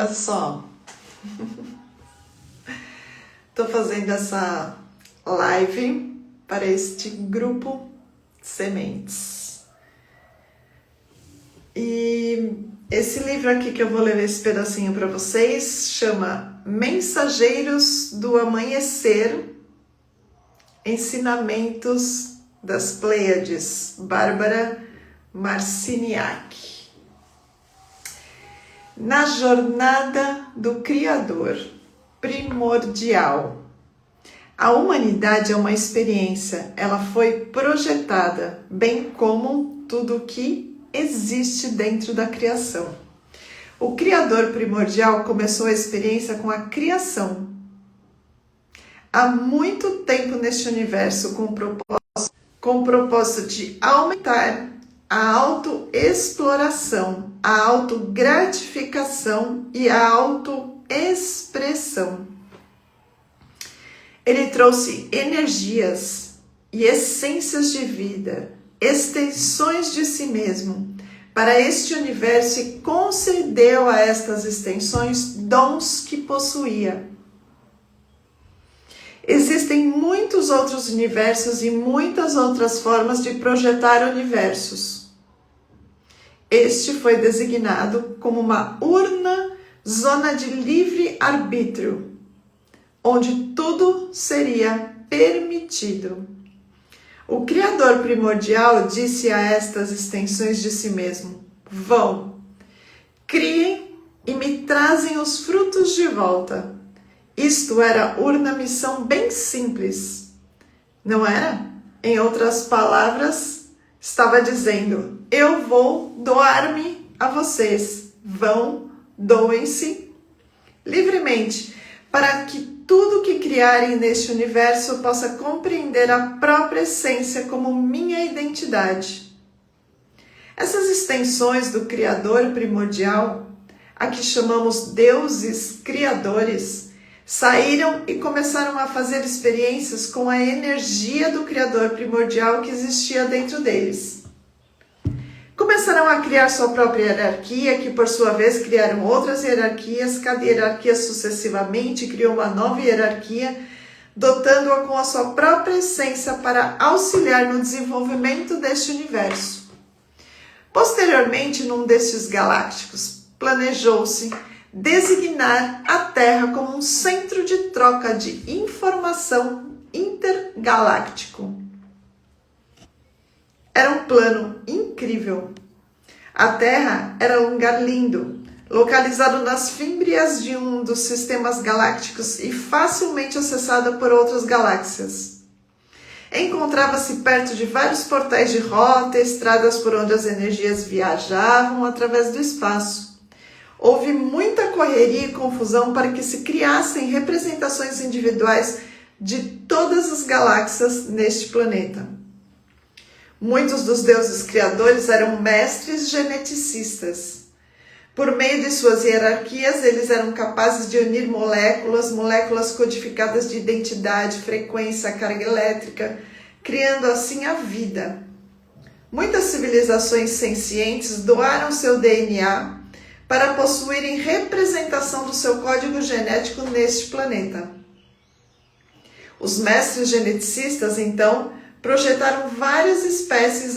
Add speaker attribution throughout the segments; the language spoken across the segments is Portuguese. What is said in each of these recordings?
Speaker 1: Olha só, estou fazendo essa live para este grupo Sementes. E esse livro aqui que eu vou ler esse pedacinho para vocês chama Mensageiros do Amanhecer, Ensinamentos das Pleiades, Bárbara Marciniak. Na jornada do Criador primordial. A humanidade é uma experiência, ela foi projetada, bem como tudo o que existe dentro da criação. O Criador primordial começou a experiência com a criação. Há muito tempo neste universo com o propósito de aumentar a autoexploração, a autogratificação e a autoexpressão. Ele trouxe energias e essências de vida, extensões de si mesmo, para este universo e concedeu a estas extensões dons que possuía. Existem muitos outros universos e muitas outras formas de projetar universos. Este foi designado como uma urna, zona de livre arbítrio, onde tudo seria permitido. O Criador primordial disse a estas extensões de si mesmo: vão, criem e me trazem os frutos de volta. Isto era urna missão bem simples, não era? Em outras palavras, estava dizendo: eu vou doar-me a vocês. Vão, doem-se livremente, para que tudo que criarem neste universo possa compreender a própria essência como minha identidade. Essas extensões do Criador primordial, a que chamamos deuses criadores, saíram e começaram a fazer experiências com a energia do Criador primordial que existia dentro deles. Começaram a criar sua própria hierarquia, que por sua vez criaram outras hierarquias. Cada hierarquia sucessivamente criou uma nova hierarquia, dotando-a com a sua própria essência para auxiliar no desenvolvimento deste universo. Posteriormente, num destes galácticos, planejou-se designar a Terra como um centro de troca de informação intergaláctico. Era um plano incrível. A Terra era um lugar lindo, localizado nas fímbrias de um dos sistemas galácticos e facilmente acessado por outras galáxias. Encontrava-se perto de vários portais de rota, estradas por onde as energias viajavam através do espaço. Houve muita correria e confusão para que se criassem representações individuais de todas as galáxias neste planeta. Muitos dos deuses criadores eram mestres geneticistas. Por meio de suas hierarquias, eles eram capazes de unir moléculas codificadas de identidade, frequência, carga elétrica, criando assim a vida. Muitas civilizações sencientes doaram seu DNA para possuírem representação do seu código genético neste planeta. Os mestres geneticistas, então, projetaram várias espécies,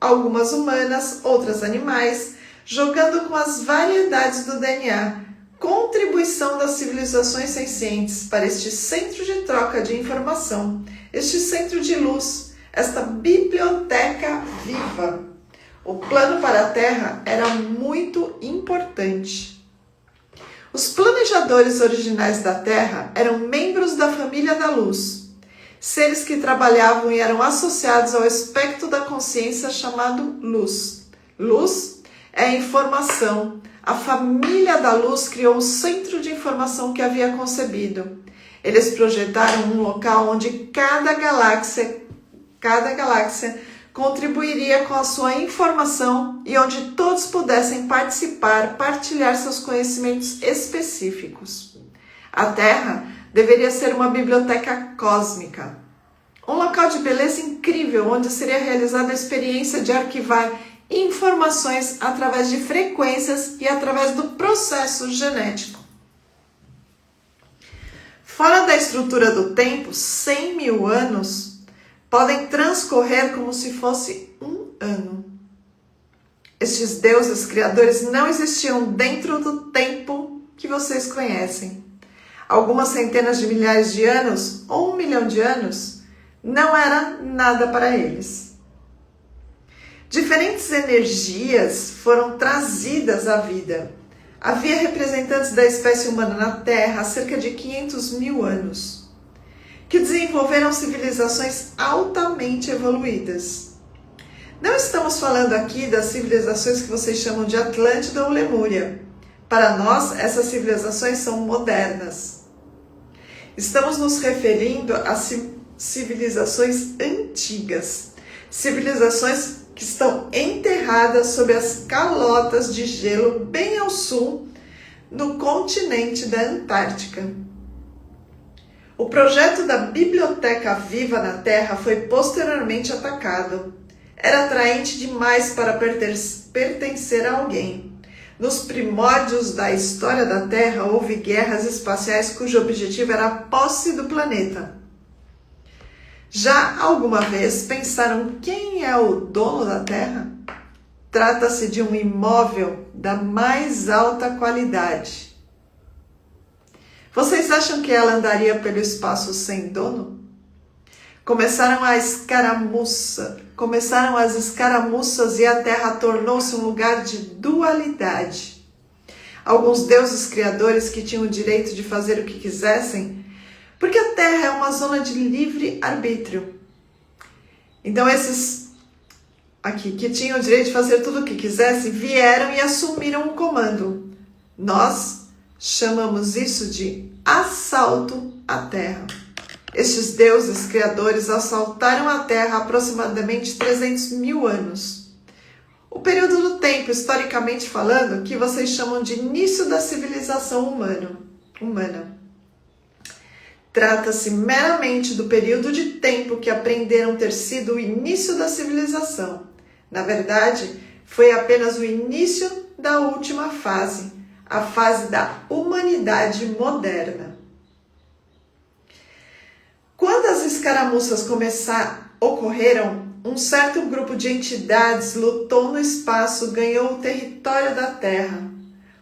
Speaker 1: algumas humanas, outras animais, jogando com as variedades do DNA, contribuição das civilizações sencientes para este centro de troca de informação, este centro de luz, esta biblioteca viva. O plano para a Terra era muito importante. Os planejadores originais da Terra eram membros da família da Luz, seres que trabalhavam e eram associados ao aspecto da consciência chamado luz. Luz é a informação. A família da luz criou o centro de informação que havia concebido. Eles projetaram um local onde cada galáxia contribuiria com a sua informação e onde todos pudessem partilhar seus conhecimentos específicos. A Terra deveria ser uma biblioteca cósmica, um local de beleza incrível onde seria realizada a experiência de arquivar e informações através de frequências e através do processo genético. Fora da estrutura do tempo, 100 mil anos podem transcorrer como se fosse um ano. Estes deuses criadores não existiam dentro do tempo que vocês conhecem. Algumas centenas de milhares de anos ou 1 milhão de anos não era nada para eles. Diferentes energias foram trazidas à vida. Havia representantes da espécie humana na Terra há cerca de 500 mil anos, que desenvolveram civilizações altamente evoluídas. Não estamos falando aqui das civilizações que vocês chamam de Atlântida ou Lemúria. Para nós, essas civilizações são modernas. Estamos nos referindo a civilizações antigas, civilizações que estão enterradas sob as calotas de gelo bem ao sul, no continente da Antártica. O projeto da Biblioteca Viva na Terra foi posteriormente atacado. Era atraente demais para pertencer a alguém. Nos primórdios da história da Terra, houve guerras espaciais cujo objetivo era a posse do planeta. Já alguma vez pensaram quem é o dono da Terra? Trata-se de um imóvel da mais alta qualidade. Vocês acham que ela andaria pelo espaço sem dono? Começaram as escaramuças e a Terra tornou-se um lugar de dualidade. Alguns deuses criadores que tinham o direito de fazer o que quisessem, porque a Terra é uma zona de livre arbítrio. Então esses aqui que tinham o direito de fazer tudo o que quisessem vieram e assumiram o comando. Nós chamamos isso de assalto à Terra. Estes deuses criadores assaltaram a Terra há aproximadamente 300 mil anos. O período do tempo, historicamente falando, que vocês chamam de início da civilização humana. Trata-se meramente do período de tempo que aprenderam ter sido o início da civilização. Na verdade, foi apenas o início da última fase, a fase da humanidade moderna. Quando as escaramuças ocorreram, um certo grupo de entidades lutou no espaço, ganhou o território da Terra.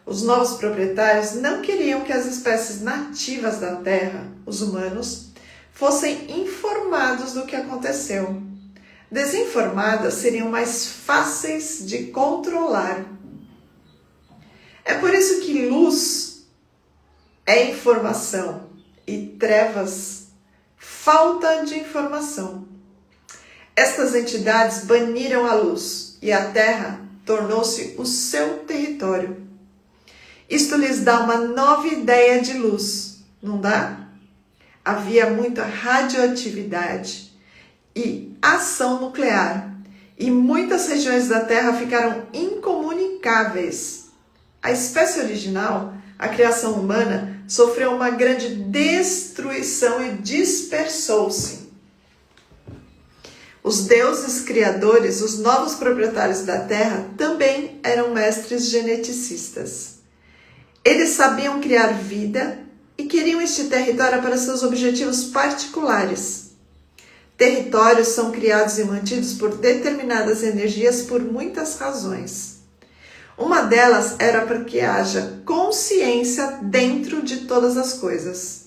Speaker 1: Os novos proprietários não queriam que as espécies nativas da Terra, os humanos, fossem informados do que aconteceu. Desinformadas seriam mais fáceis de controlar. É por isso que luz é informação e trevas, falta de informação. Estas entidades baniram a luz e a Terra tornou-se o seu território. Isto lhes dá uma nova ideia de luz, não dá? Havia muita radioatividade e ação nuclear, e muitas regiões da Terra ficaram incomunicáveis. A espécie original, a criação humana, sofreu uma grande destruição e dispersou-se. Os deuses criadores, os novos proprietários da Terra, também eram mestres geneticistas. Eles sabiam criar vida e queriam este território para seus objetivos particulares. Territórios são criados e mantidos por determinadas energias por muitas razões. Uma delas era para que haja consciência dentro de todas as coisas.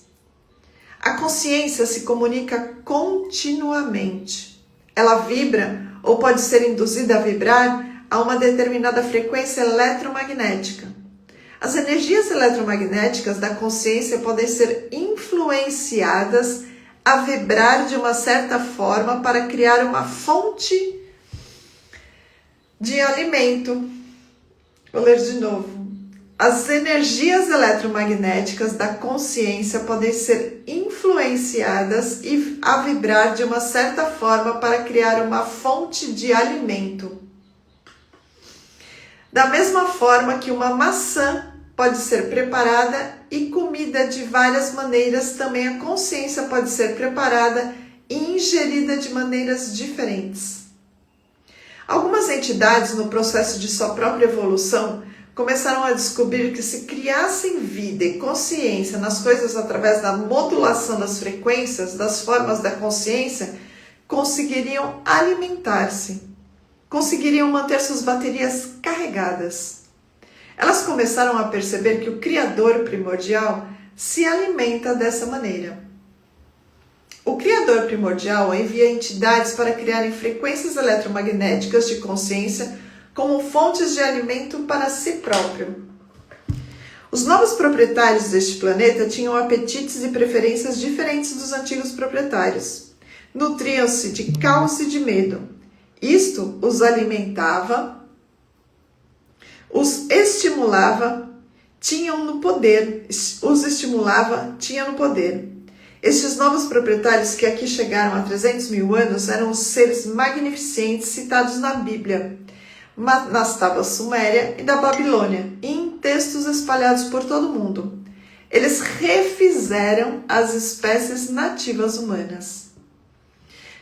Speaker 1: A consciência se comunica continuamente. Ela vibra ou pode ser induzida a vibrar a uma determinada frequência eletromagnética. As energias eletromagnéticas da consciência podem ser influenciadas a vibrar de uma certa forma para criar uma fonte de alimento. Vou ler de novo. As energias eletromagnéticas da consciência podem ser influenciadas a vibrar de uma certa forma para criar uma fonte de alimento. Da mesma forma que uma maçã pode ser preparada e comida de várias maneiras, também a consciência pode ser preparada e ingerida de maneiras diferentes. Algumas entidades, no processo de sua própria evolução, começaram a descobrir que se criassem vida e consciência nas coisas através da modulação das frequências, das formas da consciência, conseguiriam alimentar-se, conseguiriam manter suas baterias carregadas. Elas começaram a perceber que o Criador primordial se alimenta dessa maneira. O Criador primordial envia entidades para criarem frequências eletromagnéticas de consciência como fontes de alimento para si próprio. Os novos proprietários deste planeta tinham apetites e preferências diferentes dos antigos proprietários. Nutriam-se de caos e de medo. Isto os alimentava, os estimulava, tinham no poder. Estes novos proprietários que aqui chegaram há 300 mil anos eram os seres magnificentes citados na Bíblia, nas tábuas Suméria e da Babilônia, e em textos espalhados por todo o mundo. Eles refizeram as espécies nativas humanas.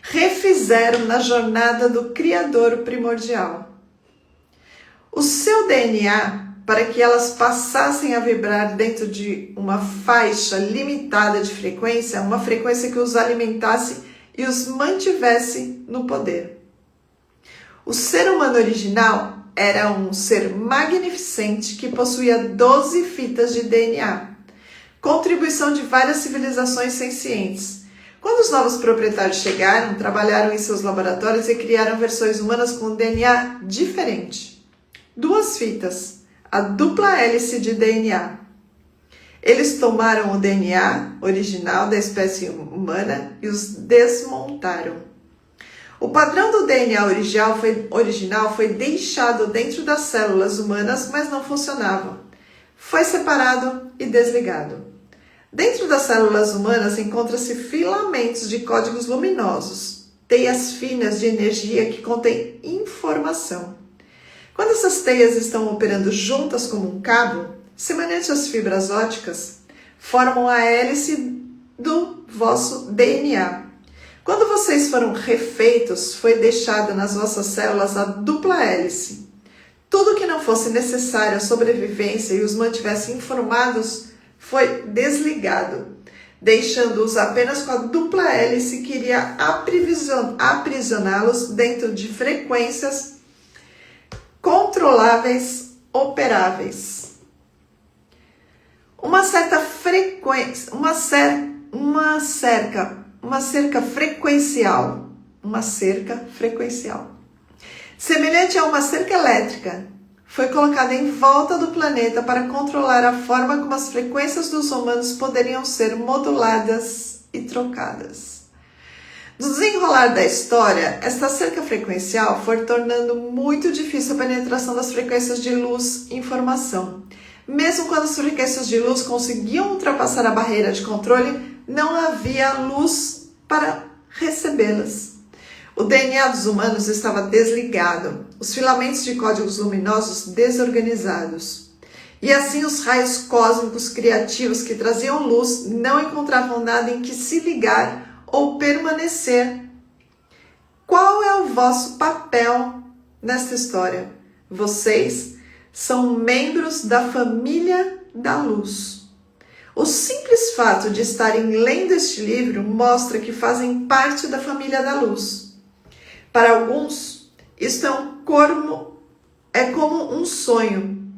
Speaker 1: Refizeram na jornada do Criador primordial. O seu DNA, para que elas passassem a vibrar dentro de uma faixa limitada de frequência, uma frequência que os alimentasse e os mantivesse no poder. O ser humano original era um ser magnificente que possuía 12 fitas de DNA, contribuição de várias civilizações sencientes. Quando os novos proprietários chegaram, trabalharam em seus laboratórios e criaram versões humanas com DNA diferente. 2 fitas, a dupla hélice de DNA. Eles tomaram o DNA original da espécie humana e os desmontaram. O padrão do DNA original foi deixado dentro das células humanas, mas não funcionava. Foi separado e desligado. Dentro das células humanas encontram-se filamentos de códigos luminosos, teias finas de energia que contêm informação. Quando essas teias estão operando juntas como um cabo, semelhante às fibras ópticas, formam a hélice do vosso DNA. Quando vocês foram refeitos, foi deixada nas vossas células a dupla hélice. Tudo que não fosse necessário à sobrevivência e os mantivesse informados foi desligado, deixando-os apenas com a dupla hélice que iria aprisioná-los dentro de frequências controláveis, operáveis. Uma cerca frequencial, semelhante a uma cerca elétrica, foi colocada em volta do planeta para controlar a forma como as frequências dos humanos poderiam ser moduladas e trocadas. No desenrolar da história, esta cerca frequencial foi tornando muito difícil a penetração das frequências de luz e informação. Mesmo quando as frequências de luz conseguiam ultrapassar a barreira de controle, não havia luz para recebê-las. O DNA dos humanos estava desligado, os filamentos de códigos luminosos desorganizados. E assim os raios cósmicos criativos que traziam luz não encontravam nada em que se ligar ou permanecer. Qual é o vosso papel nesta história? Vocês são membros da família da luz. O simples fato de estarem lendo este livro mostra que fazem parte da família da luz. Para alguns, isto é como um sonho.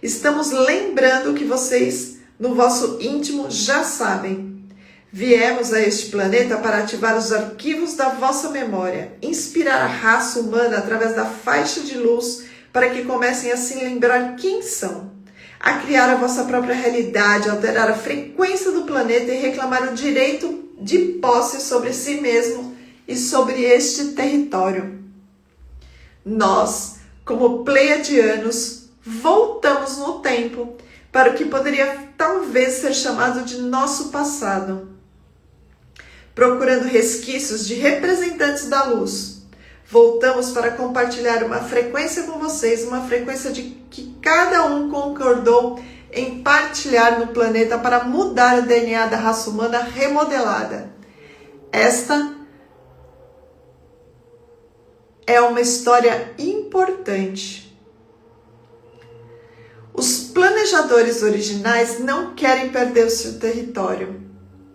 Speaker 1: Estamos lembrando que vocês, no vosso íntimo, já sabem. Viemos a este planeta para ativar os arquivos da vossa memória, inspirar a raça humana através da faixa de luz para que comecem a se lembrar quem são, a criar a vossa própria realidade, alterar a frequência do planeta e reclamar o direito de posse sobre si mesmo e sobre este território. Nós, como pleiadianos, voltamos no tempo para o que poderia talvez ser chamado de nosso passado, procurando resquícios de representantes da luz. Voltamos para compartilhar uma frequência com vocês, uma frequência de que cada um concordou em partilhar no planeta para mudar o DNA da raça humana remodelada. Esta é uma história importante. Os planejadores originais não querem perder o seu território.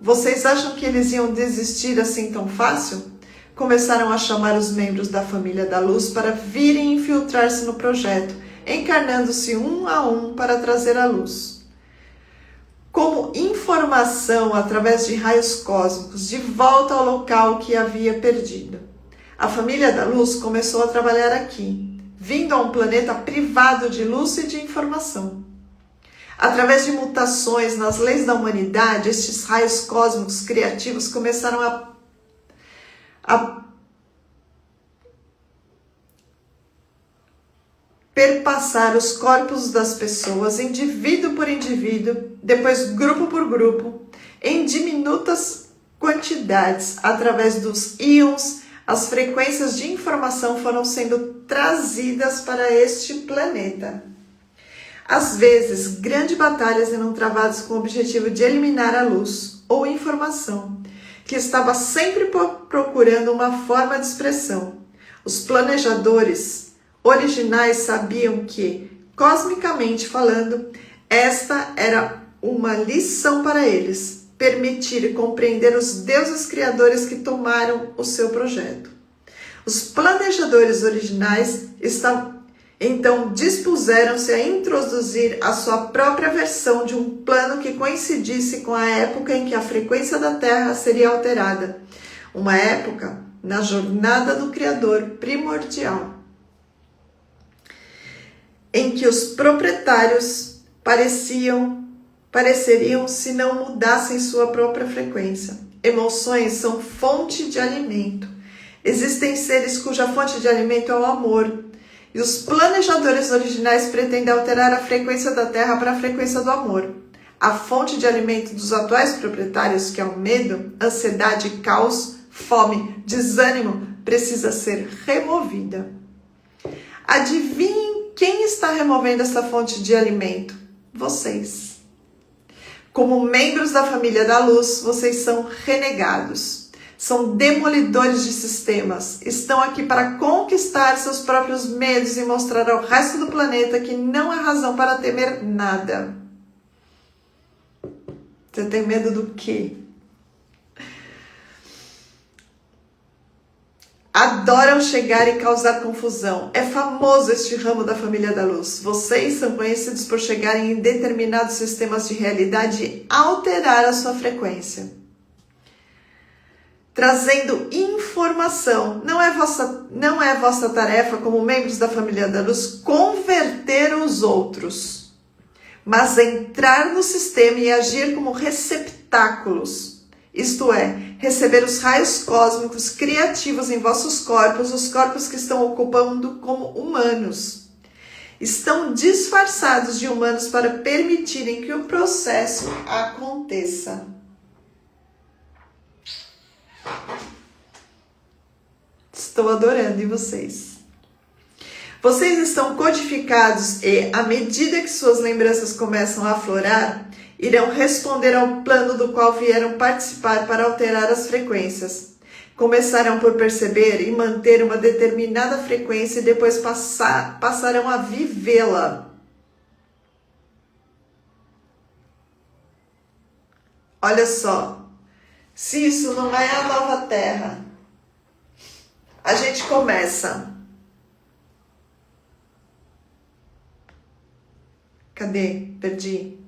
Speaker 1: Vocês acham que eles iam desistir assim tão fácil? Começaram a chamar os membros da família da luz para virem infiltrar-se no projeto, encarnando-se um a um para trazer a luz. Como informação através de raios cósmicos de volta ao local que havia perdido. A família da luz começou a trabalhar aqui, vindo a um planeta privado de luz e de informação. Através de mutações nas leis da humanidade, estes raios cósmicos criativos começaram a perpassar os corpos das pessoas, indivíduo por indivíduo, depois grupo por grupo, em diminutas quantidades. Através dos íons, as frequências de informação foram sendo trazidas para este planeta. Às vezes, grandes batalhas eram travadas com o objetivo de eliminar a luz ou informação, que estava sempre procurando uma forma de expressão. Os planejadores originais sabiam que, cosmicamente falando, esta era uma lição para eles, permitir e compreender os deuses criadores que tomaram o seu projeto. Os planejadores originais então dispuseram-se a introduzir a sua própria versão de um plano que coincidisse com a época em que a frequência da Terra seria alterada. Uma época na jornada do Criador primordial, em que os proprietários pareceriam se não mudassem sua própria frequência. Emoções são fonte de alimento. Existem seres cuja fonte de alimento é o amor. E os planejadores originais pretendem alterar a frequência da Terra para a frequência do amor. A fonte de alimento dos atuais proprietários, que é o medo, ansiedade, caos, fome, desânimo, precisa ser removida. Adivinhem quem está removendo essa fonte de alimento? Vocês. Como membros da família da luz, vocês são renegados. São demolidores de sistemas. Estão aqui para conquistar seus próprios medos e mostrar ao resto do planeta que não há razão para temer nada. Você tem medo do quê? Adoram chegar e causar confusão. É famoso este ramo da família da luz. Vocês são conhecidos por chegarem em determinados sistemas de realidade e alterar a sua frequência. Trazendo informação. Não é vossa tarefa, como membros da família da luz, converter os outros, mas entrar no sistema e agir como receptáculos. Isto é, receber os raios cósmicos criativos em vossos corpos, os corpos que estão ocupando como humanos. Estão disfarçados de humanos para permitirem que o processo aconteça. Estou adorando, e vocês? Vocês estão codificados e, à medida que suas lembranças começam a aflorar, irão responder ao plano do qual vieram participar para alterar as frequências. Começarão por perceber e manter uma determinada frequência e depois passarão a vivê-la. Olha só, se isso não é a nova Terra, a gente começa. Cadê? Perdi.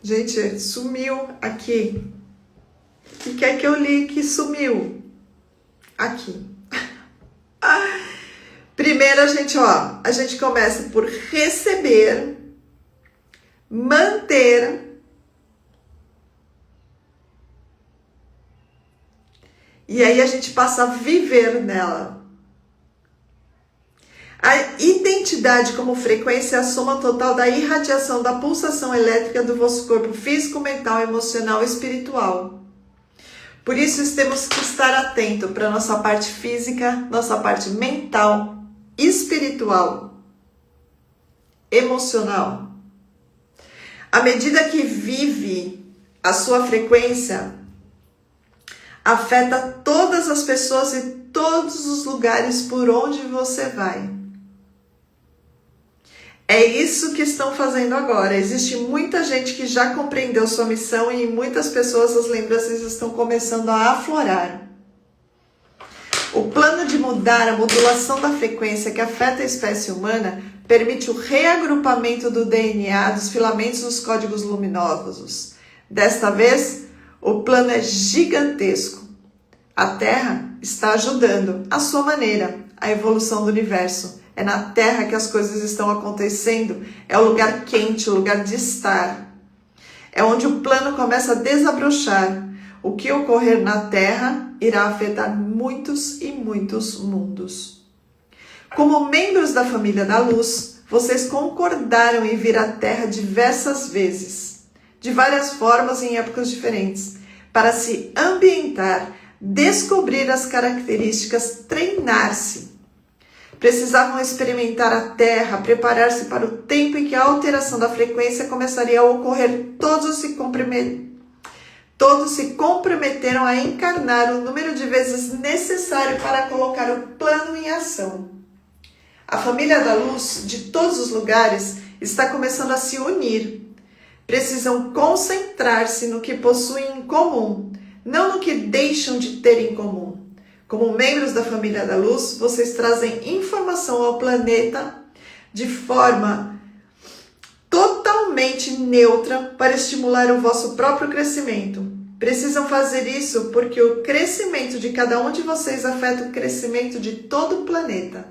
Speaker 1: Gente, sumiu aqui. O que é que eu li que sumiu? Aqui. Primeiro a gente começa por receber, manter e aí a gente passa a viver nela. A identidade como frequência é a soma total da irradiação da pulsação elétrica do vosso corpo físico, mental, emocional e espiritual. Por isso temos que estar atento para a nossa parte física, nossa parte mental, espiritual, emocional. À medida que vive, a sua frequência afeta todas as pessoas e todos os lugares por onde você vai. É isso que estão fazendo agora. Existe muita gente que já compreendeu sua missão e em muitas pessoas as lembranças estão começando a aflorar. O plano de mudar a modulação da frequência que afeta a espécie humana permite o reagrupamento do DNA dos filamentos dos códigos luminosos. Desta vez, o plano é gigantesco. A Terra está ajudando, à sua maneira, a evolução do universo. É na Terra que as coisas estão acontecendo. É o lugar quente, o lugar de estar. É onde o plano começa a desabrochar. O que ocorrer na Terra irá afetar muitos e muitos mundos. Como membros da família da luz, vocês concordaram em vir à Terra diversas vezes, de várias formas e em épocas diferentes, para se ambientar, descobrir as características, treinar-se. Precisavam experimentar a Terra, preparar-se para o tempo em que a alteração da frequência começaria a ocorrer. Todos se comprometeram a encarnar o número de vezes necessário para colocar o plano em ação. A família da luz, de todos os lugares, está começando a se unir. Precisam concentrar-se no que possuem em comum, não no que deixam de ter em comum. Como membros da família da luz, vocês trazem informação ao planeta de forma totalmente neutra para estimular o vosso próprio crescimento. Precisam fazer isso porque o crescimento de cada um de vocês afeta o crescimento de todo o planeta.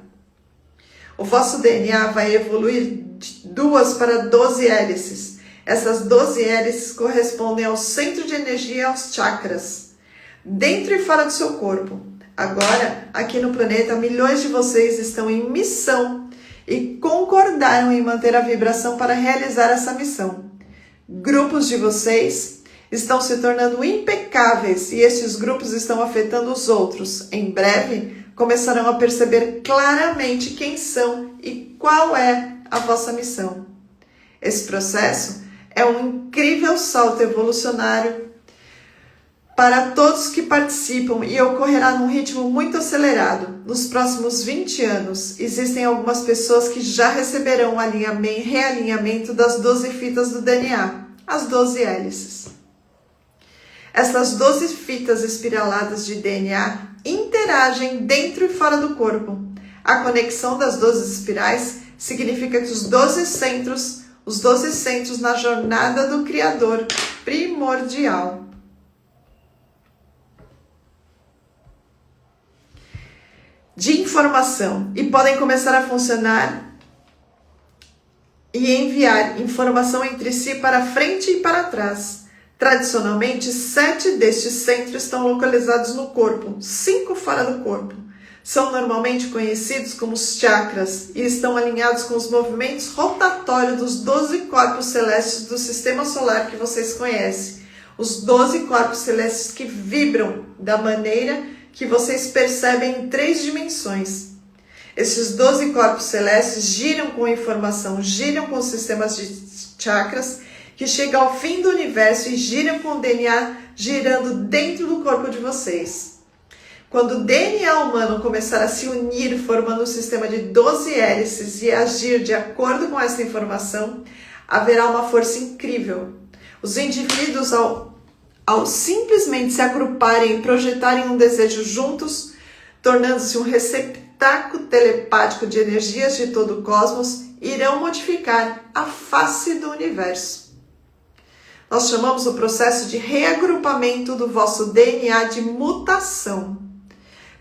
Speaker 1: O vosso DNA vai evoluir de 2 para 12 hélices. Essas 12 hélices correspondem ao centro de energia e aos chakras, dentro e fora do seu corpo. Agora, aqui no planeta, milhões de vocês estão em missão e concordaram em manter a vibração para realizar essa missão. Grupos de vocês estão se tornando impecáveis e estes grupos estão afetando os outros. Em breve, começarão a perceber claramente quem são e qual é a vossa missão. Esse processo é um incrível salto evolucionário para todos que participam e ocorrerá num ritmo muito acelerado. Nos próximos 20 anos, existem algumas pessoas que já receberão o realinhamento das 12 fitas do DNA, as 12 hélices. Essas 12 fitas espiraladas de DNA interagem dentro e fora do corpo. A conexão das 12 espirais significa que os 12 centros na jornada do Criador primordial. De informação e podem começar a funcionar e enviar informação entre si para frente e para trás. Tradicionalmente, 7 destes centros estão localizados no corpo, 5 fora do corpo. São normalmente conhecidos como os chakras e estão alinhados com os movimentos rotatórios dos 12 corpos celestes do sistema solar que vocês conhecem. Os 12 corpos celestes que vibram da maneira que vocês percebem em 3 dimensões. Esses 12 corpos celestes giram com informação, giram com sistemas de chakras, que chegam ao fim do universo e giram com o DNA girando dentro do corpo de vocês. Quando o DNA humano começar a se unir, formando um sistema de 12 hélices e agir de acordo com essa informação, haverá uma força incrível. Os indivíduos, ao simplesmente se agruparem e projetarem um desejo juntos, tornando-se um receptáculo telepático de energias de todo o cosmos, irão modificar a face do universo. Nós chamamos o processo de reagrupamento do vosso DNA de mutação.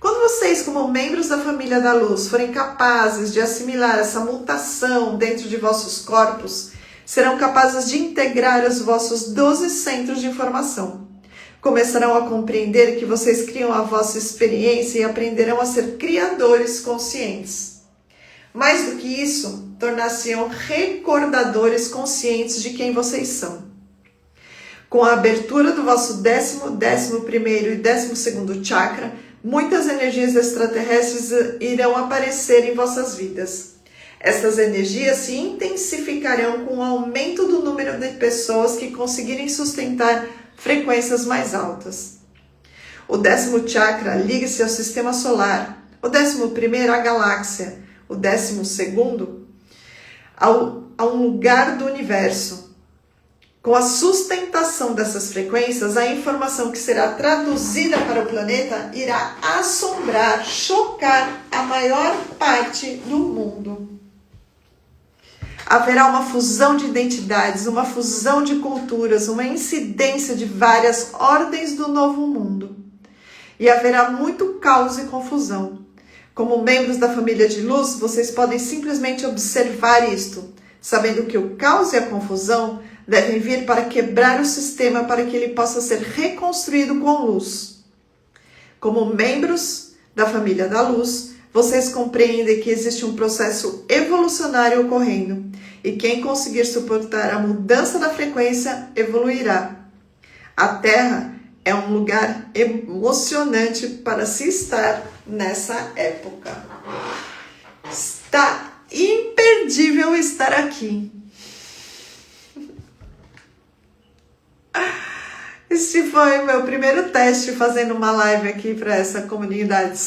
Speaker 1: Quando vocês, como membros da família da luz, forem capazes de assimilar essa mutação dentro de vossos corpos, serão capazes de integrar os vossos 12 centros de informação. Começarão a compreender que vocês criam a vossa experiência e aprenderão a ser criadores conscientes. Mais do que isso, tornar-se-ão recordadores conscientes de quem vocês são. Com a abertura do vosso 10º, 11º e 12º chakra, muitas energias extraterrestres irão aparecer em vossas vidas. Essas energias se intensificarão com o aumento do número de pessoas que conseguirem sustentar frequências mais altas. O 10º chakra liga-se ao sistema solar, o 11º à galáxia, o 12º a um lugar do universo. Com a sustentação dessas frequências, a informação que será traduzida para o planeta irá assombrar, chocar a maior parte do mundo. Haverá uma fusão de identidades, uma fusão de culturas, uma incidência de várias ordens do novo mundo. E haverá muito caos e confusão. Como membros da família de luz, vocês podem simplesmente observar isto, sabendo que o caos e a confusão devem vir para quebrar o sistema para que ele possa ser reconstruído com luz. Como membros da família da luz, vocês compreendem que existe um processo evolucionário ocorrendo e quem conseguir suportar a mudança da frequência evoluirá. A Terra é um lugar emocionante para se estar nessa época. Está imperdível estar aqui. Este foi o meu primeiro teste fazendo uma live aqui para essa comunidade